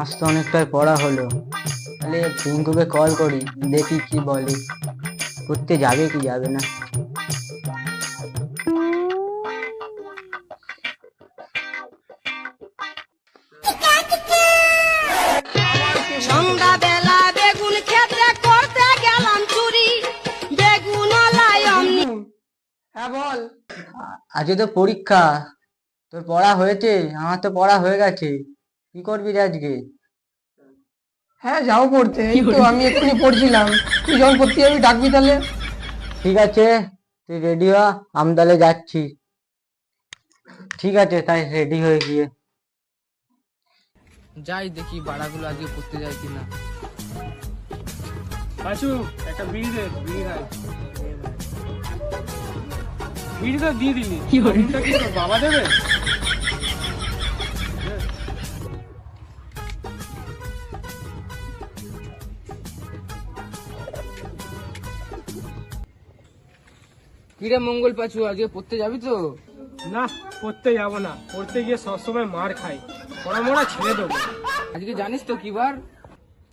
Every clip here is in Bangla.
আজ তো অনেকটাই পড়া হলো, তাহলে পিঙ্কুকে কল করি, দেখি কি বলে, করতে যাবে কি যাবে না। সন্ধ্যাবেলা বেগুন খেতে করতে গেলাম চুরি, বেগুন হ্যাঁ বল। আজকে তো পরীক্ষা, তোর পড়া হয়েছে? আমার তো পড়া হয়ে গেছে। কি করবি রে আজকে? হ্যাঁ যাও পড়তে, এই তো আমি এক্ষুনি পড়ছিলাম। তুই যখন পড়তে যাবি ডাকবি তাহলে। ঠিক আছে, তুই রেডি হ, আমি তাহলে যাচ্ছি। ঠিক আছে, তাই রেডি হয়ে গিয়ে যাই দেখি বাড়াগুলো আজকে পড়তে যায় কিনা। পাঁচু একটা বিড়ি দে, বিড়ি খাই। বিড়ি তো দিয়ে দিলি, আঙুরটা কি তোর বাবা দেবে? কিরে মঙ্গল পাচু, আজকে পড়তে যাবি তো? না, পড়তে যাবো না। পড়তে গিয়ে সবসময় মার খাই, পড়া মরা ছেড়ে দেবো। আজকে জানিস তো কি বার?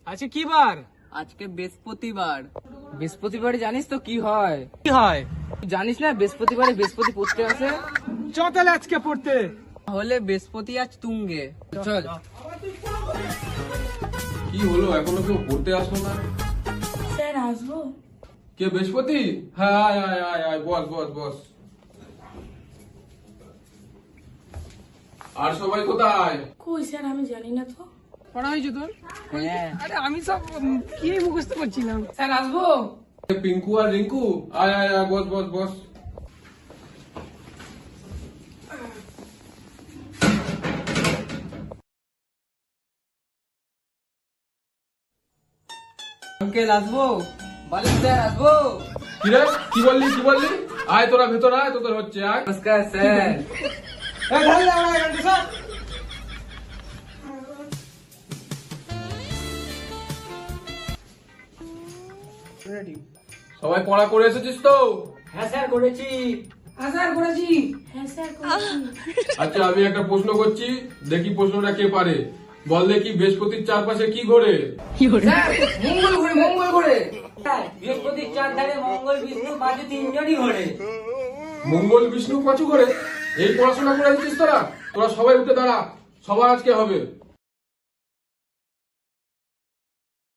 আচ্ছা কি বার? আজকে বৃহস্পতিবার। বৃহস্পতিবারে জানিস তো কি হয়? কি হয়? তুই জানিস না বৃহস্পতিবারে বৃহস্পতি পড়তে আসে? চ তাহলে আজকে পড়তে। তাহলে বৃহস্পতি আজ তুঙ্গে, চল। কি হলো, এখনো কেউ পড়তে আসলো না? স্যার আসবো? কে, বৃহস্পতি? হ্যাঁ আয় আয় আয় আয়, বস বস বস। আর সবাই কোথায়? কই স্যার আমি জানি না তো। পড়া হয়েছে তোর? হ্যাঁ। আরে আমি সব কি মুখস্থ করছিলাম। স্যার আসবো? পিঙ্কু আর রিঙ্কু, আয় আয় আয়, বস বস বস। আঙ্কেল আসবো? বলেন স্যার আসবো? কিরে, কি বললি কি বললি? আয় তোরা ভেতরে আয়, তোদের হচ্ছে, আয়। নমস্কার স্যার। সবাই পড়া করে এসেছিস তো? হ্যাঁ স্যার করেছি। হ্যাঁ স্যার করেছি। আচ্ছা, আমি একটা প্রশ্ন করছি, দেখি প্রশ্নটা কে পারে। বল দেখি, বৃহস্পতির চারপাশে কি ঘোরে? স্যার মঙ্গল ঘুরে, মঙ্গল ঘুরে। বৃহস্পতির চার ধারে মঙ্গল বিষ্ণু পাঁচু তিনজনই ঘোরে। মঙ্গল বিষ্ণু পাঁচু ঘোরে? এই পড়াশোনা করে এসেছিস তোরা? তোরা সবাই উঠে দাঁড়া, সবার আজকে হবে।